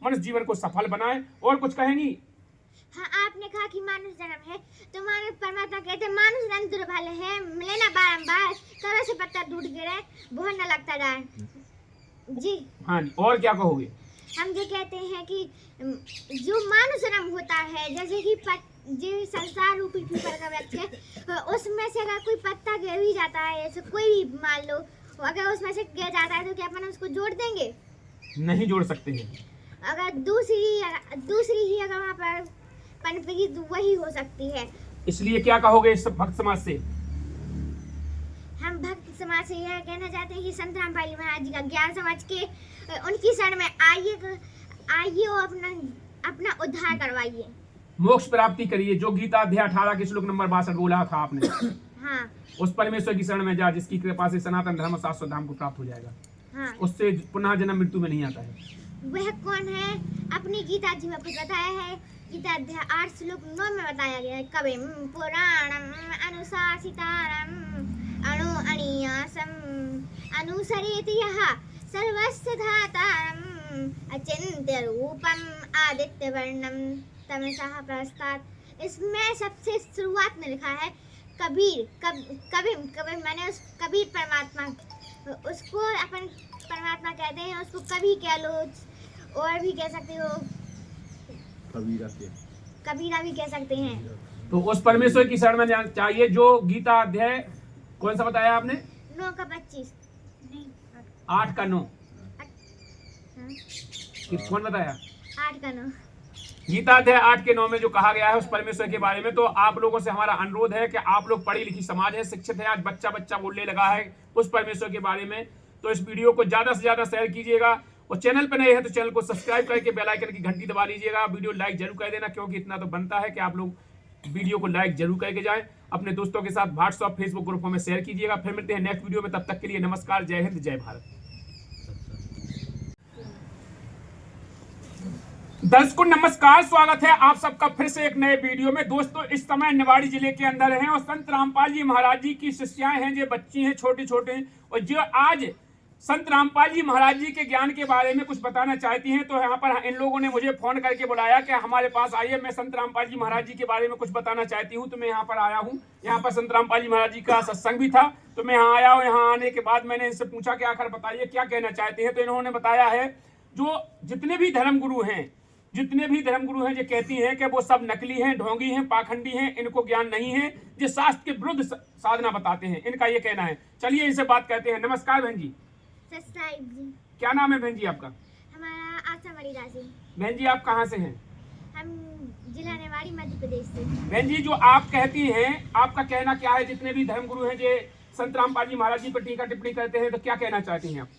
मनुष्य जीवन को सफल बनाए। और कुछ कहेंगी? हाँ, आपने कहा कि मानुष जन्म है, तो मानव परमात्मा कहते हैं मानुष जन्म दुर्बल है, मिले ना बारंबार, करों से पत्ता टूट गिरे, बहुत न लगता जाए। जी हाँ जी, और क्या कहोगे? हम ये कहते हैं कि जो मानुष जन्म होता है, जैसे कि जो संसार रूपी पीपल का वृक्ष है, उसमें से अगर कोई पत्ता गिर भी जाता है, जैसे कोई भी मान लो, अगर उसमें से गिर जाता है तो क्या अपन उसको जोड़ देंगे? नहीं जोड़ सकते हैं। अगर दूसरी ही अगर वहाँ पर पनपेगी तो वही हो सकती है। इसलिए क्या कहोगे इस भक्त समाज से? हम भक्त समाज से यह कहना चाहते हैं कि संत रामपाल महाराज जी का ज्ञान समझ के उनकी शरण में आइए और अपना उद्धार करवाइए, मोक्ष प्राप्ति करिए। जो गीता अध्याय 18 के श्लोक नंबर 62 बोला था आपने, हाँ, उस परमेश्वर की शरण में जा, जिसकी कृपा से सनातन धर्म शाश्वत धाम को प्राप्त हो जाएगा। हाँ, उससे पुनः जन्म मृत्यु में नहीं आता है। वह कौन है? अपनी गीता जी में कुछ बताया है। गीता अध्याय 8 श्लोक 9 में बताया गया है, कविम पुराणम अनुशासितारम अणु अणियासम अनुसरेति यः सर्वस्य धातारम अचिन्त्य रूपम आदित्य वर्णम तमसः प्रस्तात्। इसमें सबसे शुरुआत में लिखा है कबीर। कबीर मैंने उस कबीर परमात्मा, उसको अपन परमात्मा कहते हैं, उसको कभी कह लो, और भी कह सकते हो, कबीरा भी कह सकते हैं। तो उस परमेश्वर की शरण में जाना चाहिए। जो गीता अध्याय कौन सा बताया आपने? 9 का 25 नहीं 8 का 9। कौन बताया? 8 का 9। गीता अध्याय 8 के 9 में जो कहा गया है उस परमेश्वर के बारे में। तो आप लोगों से हमारा अनुरोध है कि आप लोग पढ़ी लिखी समाज है, शिक्षित है, आज बच्चा बोलने लगा है उस परमेश्वर के बारे में, तो इस वीडियो को ज्यादा से ज्यादा शेयर कीजिएगा। और चैनल पर नए हैं तो चैनल को सब्सक्राइब करके बेल आइकन की घंटी दबा लीजिएगा। वीडियो लाइक जरूर कर देना, क्योंकि इतना तो बनता है कि आप लोग वीडियो को लाइक जरूर करके जाएं। अपने दोस्तों के साथ व्हाट्सएप फेसबुक ग्रुपों में शेयर कीजिएगा। फिर मिलते हैं नेक्स्ट वीडियो में, तब तक के लिए नमस्कार, जय हिंद, जय भारत। दर्शकों नमस्कार, स्वागत है आप सबका फिर से एक नए वीडियो में। दोस्तों इस समय निवाड़ी जिले के अंदर हैं और संत रामपाल जी महाराज जी की शिष्याएं हैं, जो बच्ची हैं छोटे छोटे, और जो आज संत रामपाल जी महाराज जी के ज्ञान के बारे में कुछ बताना चाहती हैं। तो यहाँ पर इन लोगों ने मुझे फोन करके बुलाया कि हमारे पास आइए, मैं संत रामपाल जी महाराज जी के बारे में कुछ बताना चाहती हूँ। तो मैं यहाँ पर आया हूँ। यहाँ पर संत रामपाल जी महाराज जी का सत्संग भी था, तो मैं यहाँ आया हूँ। यहाँ आने के बाद मैंने इनसे पूछा कि आखिर बताइए क्या कहना चाहते हैं। तो इन्होंने बताया है जो जितने भी धर्मगुरु हैं जो कहती हैं कि वो सब नकली हैं, ढोंगी हैं, पाखंडी हैं, इनको ज्ञान नहीं है, जो शास्त्र के विरुद्ध साधना बताते हैं, इनका ये कहना है। चलिए इनसे बात करते हैं। नमस्कार बहन जी। जी। क्या नाम है बहन जी आपका? हमारा आशा मरीदा जी। बहन जी आप कहाँ से हैं? हम जिला निवाड़ी मध्य प्रदेश से। बहन जी जो आप कहती हैं, आपका कहना क्या है? जितने भी धर्मगुरु हैं जो संत रामपाल जी महाराज जी पर टीका टिप्पणी करते हैं, तो क्या कहना चाहती हैं आप?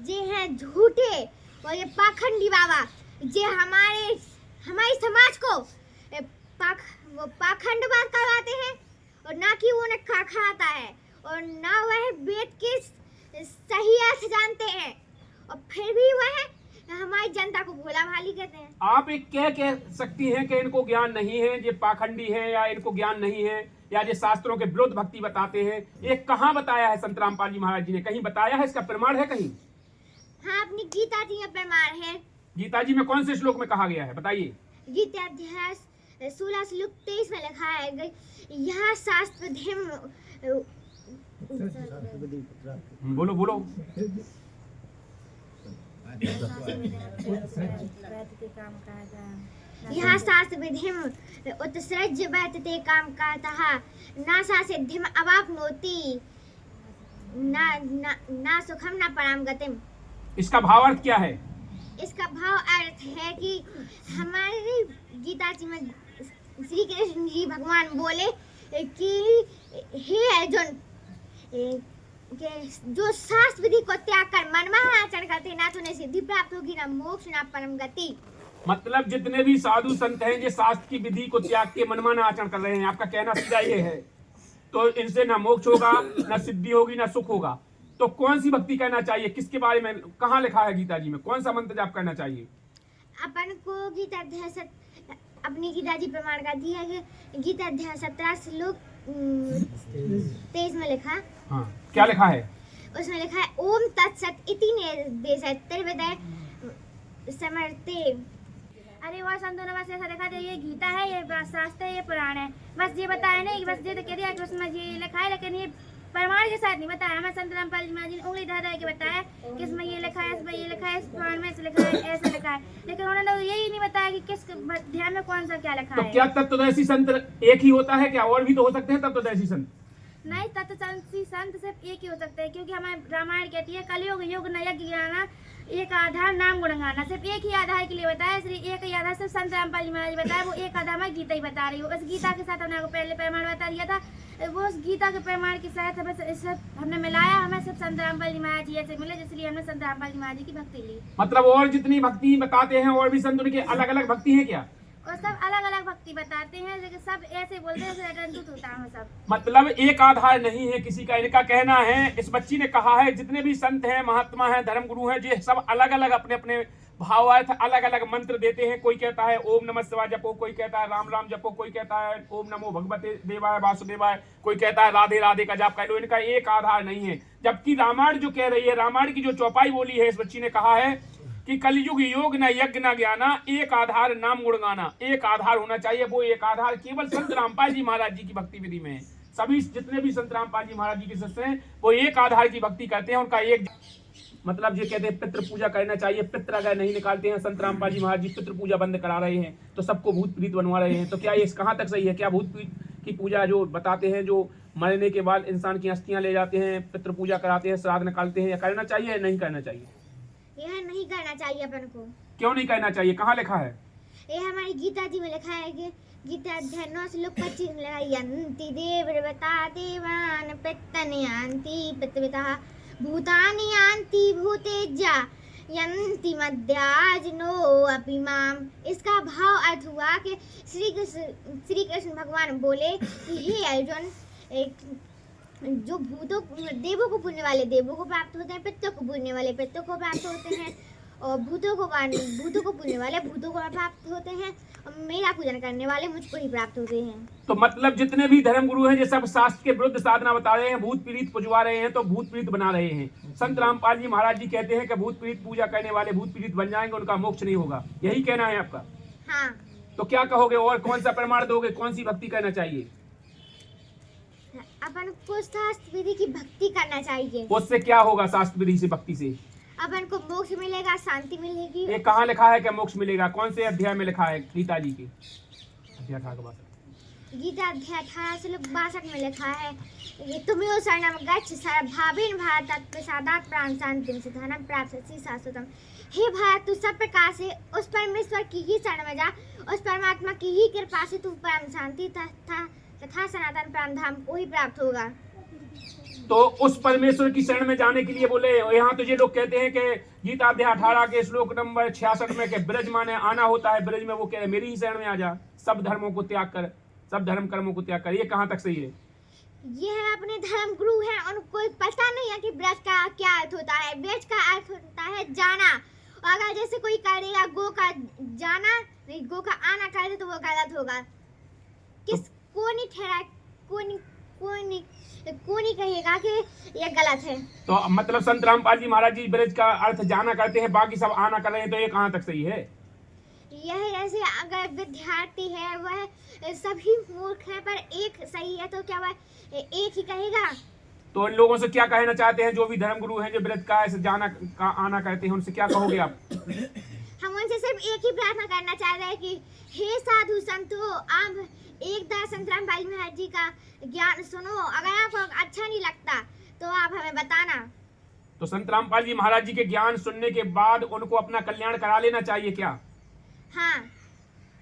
जे हैं झूठे और ये पाखंडी बाबा, जे हमारे समाज को पाखंडवाद करवाते हैं, और ना कि वो उन्हें खाता है, और ना वह वेद के सही अर्थ जानते हैं, और फिर भी वह हमारी जनता को भोला भाली कहते हैं। आप एक कह सकती हैं कि इनको ज्ञान नहीं है, ये पाखंडी है, या इनको ज्ञान नहीं है, या ये शास्त्रों के विरुद्ध भक्ति बताते हैं। ये कहाँ बताया है संत रामपाल जी महाराज जी ने? कहीं बताया है? इसका प्रमाण है कहीं? हाँ, अपनी गीता जी में प्रमाण है। गीता जी में कौन से श्लोक में कहा गया है, बताइए? गीता अध्याय 16 श्लोक 23 में लिखा है, यह शास्त्र बोलो यह शास्त्र विधिम उत्सृज्य वर्तते काम कातः नासा सिद्धिम अवाप्नोति ना सुखम ना पराम गतिम। इसका भाव अर्थ क्या है? इसका भाव अर्थ है कि हमारी गीता जी में श्री कृष्ण जी भगवान बोले कि हे अर्जुन, जो शास्त्र विधि को त्याग कर मनमाना आचरण करते, ना तो उन्हें सिद्धि प्राप्त होगी, ना मोक्ष, ना परम गति। मतलब जितने भी साधु संत हैं जो शास्त्र की विधि को त्याग के मनमाना आचरण कर रहे हैं, आपका कहना सीधा ये है, तो इनसे ना मोक्ष होगा, ना सिद्धि होगी, ना सुख होगा। तो कौन सी भक्ति करना चाहिए? किसके बारे में कहाँ लिखा है गीता जी में? कौन सा मंत्र जाप करना चाहिए? अपन को गीता अध्याय अपनी गीता जी प्रमाण करती है कि गीता अध्याय 17 श्लोक 23 में लिखा। हाँ, क्या लिखा है? उसमें लिखा है ओम तत्सत इति निर्देश त्रिविदय समर्थे। अरे वो संतों ने बस ऐसा देखा था, ये गीता है, ये शास्त्र है, ये पुराण है, बस ये बताया नहीं, बस ये तो कह दिया कि उसमें ये लिखा है, लेकिन ये प्रमाण के साथ नहीं बताया। हमें संत रामपाल जी महाराज ने उंगली धरा के बताया कि इसमें ये लिखा है, इसमें ये लिखा है, इस पुराण में ऐसे लिखा है, ऐसा लिखा है, लेकिन उन्होंने यही नहीं बताया कि किस अध्याय में कौन सा क्या लिखा तो है। क्या तत्वदर्शी संत एक ही होता है क्या, और भी तो हो सकते हैं तत्वदर्शी संत? नहीं, तत्वदर्शी संत सिर्फ एक ही हो सकते हैं, क्योंकि हमें रामायण कहती है कलयुग युग न यज्ञ ज्ञाना एक आधार नाम गुण गाना। सिर्फ एक ही आधार के लिए बताया, सिर्फ एक ही आधार सिर्फ संत रामपाल जी महाराज बताया, वो एक आधार में गीता ही बता रही हूँ। उस गीता के साथ हमने आपको पहले प्रमाण बता दिया था, वो उस गीता के प्रमाण के साथ हमें हमने मिलाया, हमें सिर्फ संत रामपाल जी महाराज जी ऐसे मिले, इसलिए हमने संत रामपाल जी महाराज जी की भक्ति ली। मतलब और जितनी भक्ति बताते हैं और भी संत उनके अलग अलग भक्ति है क्या? और सब अलग अलग भक्ति बताते हैं, लेकिन सब ऐसे बोलते हैं अटंतुत होता है सब। मतलब एक आधार नहीं है किसी का, इनका कहना है। इस बच्ची ने कहा है जितने भी संत हैं, महात्मा हैं, धर्म गुरु हैं, ये सब अलग अलग अपने अपने भावार्थ अलग अलग मंत्र देते हैं। कोई कहता है ओम नमः शिवाय जपो, कोई कहता है राम राम जपो, कोई कहता है ओम नमो भगवते देवाय वासुदेवाय, कोई कहता है राधे राधे का जाप कर लो। इनका एक आधार नहीं है, जबकि रामायण जो कह रही है, रामायण की जो चौपाई बोली है, इस बच्ची ने कहा है कि कलयुग योग न यज्ञ न ज्ञाना, एक आधार नाम गुण गाना। एक आधार होना चाहिए, वो एक आधार केवल संत रामपाल जी महाराज जी की भक्ति विधि में है। सभी जितने भी संत रामपाल जी महाराज जी के शिष्य हैं वो एक आधार की भक्ति करते हैं। उनका एक मतलब ये कहते हैं पितृ पूजा करना चाहिए। पितृ अगर नहीं निकालते हैं, संत रामपाल जी महाराज जी पितृ पूजा बंद करा रहे हैं, तो सबको भूत प्रीत बनवा रहे हैं। तो क्या ये कहाँ तक सही है? क्या भूत प्रीत की पूजा जो बताते हैं, जो मरने के बाद इंसान की अस्थियां ले जाते हैं, पितृ पूजा कराते हैं, श्राद्ध निकालते हैं, या करना चाहिए या नहीं करना चाहिए? यह नहीं करना चाहिए अपन को। क्यों नहीं करना चाहिए? कहाँ लिखा है? ये हमारी गीता जी में लिखा है कि गीता अध्याय 9 श्लोक 25 में लिखा है, यन्ति देवव्रता देवान पित्तनयान्ति पितृवितः भूतानि यान्ति भूतेज्या यन्ति मध्याजनो अपि माम। इसका भाव अर्थ हुआ कि श्री कृष्ण भगवान बोले कि हे अर्जुन, जो भूतों देवों को पूजने वाले देवों को प्राप्त होते हैं, पितरों को पूजने वाले पितरों को प्राप्त होते हैं, और भूतों को पूजने वाले भूतों को प्राप्त होते हैं, और मेरा पूजन करने वाले मुझको ही प्राप्त होते हैं। तो मतलब जितने भी धर्म गुरु हैं, ये सब शास्त्र के विरुद्ध साधना बता रहे हैं, भूत पीड़ित पुजवा रहे हैं, तो भूत पीड़ित बना रहे हैं। संत रामपाल जी महाराज जी कहते हैं कि भूत पीड़ित पूजा करने वाले भूत पीड़ित बन जाएंगे, उनका मोक्ष नहीं होगा। यही कहना है आपका? हाँ। तो क्या कहोगे, और कौन सा प्रमाण दोगे, कौन सी भक्ति करना चाहिए? अपन को शास्त्र विधि की भक्ति करना चाहिए। उससे क्या होगा? शास्त्र विधि से, भक्ति से अपन को मोक्ष मिलेगा, शांति मिलेगी। ये कहाँ लिखा है कि मोक्ष मिलेगा? कौन से अध्याय में लिखा है? गीता जी के अध्याय 18 गीता अध्याय 18 श्लोक 62 में लिखा है, तुमयो शरणम गच्छ सर्वभावेन भारत प्रसादात् प्राण शांतिं सिद्धानं प्राप्स्यसि शाश्वतम्। हे भारत, तू सब प्रकार से उस परमेश्वर की ही शरण में जा, उस परमात्मा की ही कृपा से तू परम शांति तथा सनातन परम धाम को ही प्राप्त होगा। तो उस परमेश्वर की शरण में जाने के लिए बोले। यहाँ तो ये लोग कहते हैं कि गीता अध्याय 18 के श्लोक नंबर 66 में कि ब्रज माने आना होता है, ब्रज में वो कह रहे मेरी ही शरण में आ जा, सब धर्मों को त्याग कर, सब धर्म कर्मों को त्याग कर। ये कहाँ तक सही है? ये अपने धर्म गुरु हैं, उनको पता नहीं है कि ब्रज का क्या अर्थ होता है। ब्रज का अर्थ होता है जाना। अगर जैसे कोई करेगा गो का जाना, गो का आना करे तो वो गलत होगा। को नहीं ठहरा, को नहीं कहेगा कि ये गलत है। तो मतलब संत रामपाल जी महाराज जी ब्रज का अर्थ जाना करते हैं, बाकी सब आना कर रहे हैं, तो ये कहाँ तक सही है? यह जैसे अगर विद्यार्थी है वह सभी मूर्ख है, पर एक सही है, तो क्या वह एक ही कहेगा? तो इन लोगों से क्या कहना चाहते हैं, जो भी धर्म गुरु हैं, जो ब्रज का ऐसे जाना का आना करते हैं, उनसे क्या कहोगे आप? हम उनसे सिर्फ एक ही प्रार्थना करना चाह रहे हैं कि हे साधु संतो, आप एक बार संत रामपाल महाराज जी का ज्ञान सुनो। अगर आपको अच्छा नहीं लगता तो आप हमें बताना। तो संत रामपाल जी महाराज जी के ज्ञान सुनने के बाद उनको अपना कल्याण करा लेना चाहिए क्या? हाँ।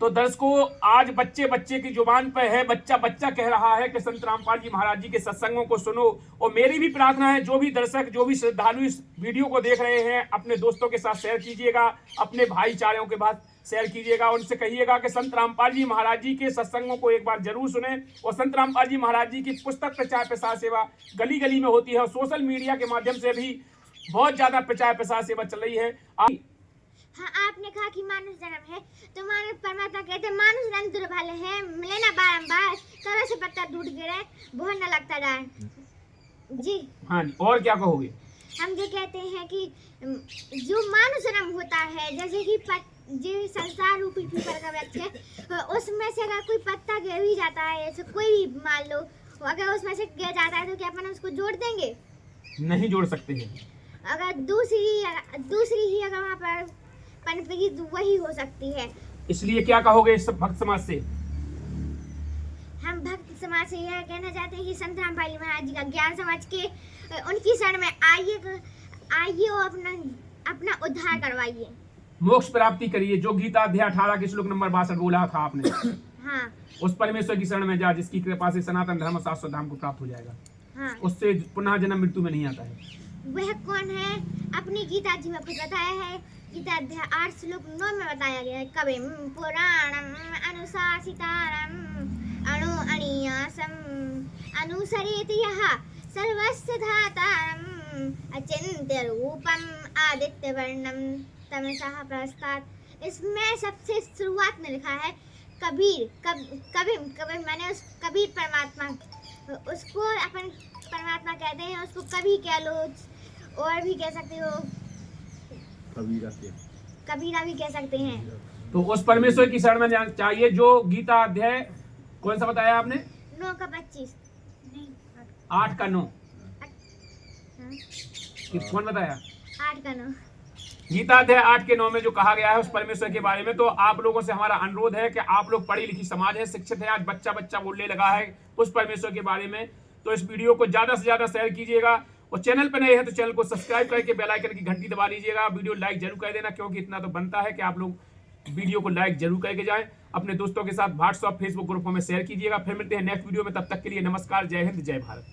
तो दर्शकों, आज बच्चे की जुबान पर है, बच्चा कह रहा है कि संत रामपाल जी महाराज जी के सत्संगों को सुनो। और मेरी भी प्रार्थना है, जो भी दर्शक, जो भी श्रद्धालु इस वीडियो को देख रहे हैं, अपने दोस्तों के साथ शेयर कीजिएगा, अपने भाईचारों के साथ शेयर कीजिएगा। उनसे कहिएगा कि संत रामपाल जी महाराज जी के सत्संगों को एक बार जरूर सुने। और संत रामपाल जी महाराज जी की पुस्तक प्रचार प्रसार सेवा गली गली में होती है, और सोशल मीडिया के माध्यम से भी बहुत ज्यादा प्रचार प्रसार सेवा चल रही है। हाँ, आपने कहा कि मानुष जन्म है, तो मानुष परमात्मा कहते हैं मानुष जन्म दुर्बल है, मिले ना बारंबार, तरह से पत्ता टूट गिरे, बहुत न लगता जाए। जी हाँ जी, और क्या कहोगे? हम जो कहते हैं कि जो मानव जन्म होता है, जैसे कि जो संसार रूपी पीपल का वृक्ष है, उसमें से अगर कोई पत्ता गिर भी जाता है, जैसे कोई भी मान लो अगर उसमें से गिर जाता है तो क्या अपन उसको जोड़ देंगे? नहीं जोड़ सकते हैं। अगर दूसरी ही अगर वहाँ पर पनपेगी तो वही हो सकती है। इसलिए क्या कहोगे इस भक्त समाज से? हम भक्त समाज से यह कहना चाहते हैं कि संत रामपाल जी महाराज जी का ज्ञान समझ के उनकी शरण में आइए और अपना उद्धार करवाइए, मोक्ष प्राप्ति करिए। जो गीता अध्याय 18 के श्लोक नंबर 62 बोला था आपने, हाँ, उस परमेश्वर की शरण में जा, जिसकी कृपा से सनातन धर्म शाश्वत धाम को प्राप्त हो जाएगा। हाँ। उससे पुनः जन्म मृत्यु में नहीं आता है। वह कौन है? अपनी गीता जी में कुछ बताया है। गीता अध्याय 8 श्लोक 9 में बताया गया है, कविम पुराणम अनुशासितारम अणु अणियासम अनुसरेत यः सर्वस्य धातारम अचिन्त्य रूपम आदित्य वर्णम तमसः प्रस्तात्। इसमें सबसे शुरुआत में लिखा है कबीर मैंने उस कबीर परमात्मा, उसको अपन परमात्मा कहते हैं, उसको कभी कह लो और भी कह सकते हो, कबीरा भी कह सकते हैं। तो उस परमेश्वर की शरण में जाना चाहिए जो गीता अध्याय कौन सा बताया आपने? 9 का 25 8 का 9। हाँ, कौन बताया? 8 का 9। गीता अध्याय 8 के 9 में जो कहा गया है उस परमेश्वर के बारे में। तो आप लोगों से हमारा अनुरोध है कि आप लोग पढ़ी लिखी समाज है, शिक्षित है, आज बच्चा बोलने लगा है उस परमेश्वर के बारे में, तो इस वीडियो को ज्यादा से ज्यादा शेयर कीजिएगा। और चैनल पर नए हैं तो चैनल को सब्सक्राइब करके बेल आइकन की घंटी दबा लीजिएगा। वीडियो लाइक जरूर कर देना, क्योंकि इतना तो बनता है कि आप लोग वीडियो को लाइक जरूर करके जाएं। अपने दोस्तों के साथ व्हाट्सएप फेसबुक ग्रुपों में शेयर कीजिएगा। फिर मिलते हैं नेक्स्ट वीडियो में, तब तक के लिए नमस्कार, जय हिंद, जय भारत।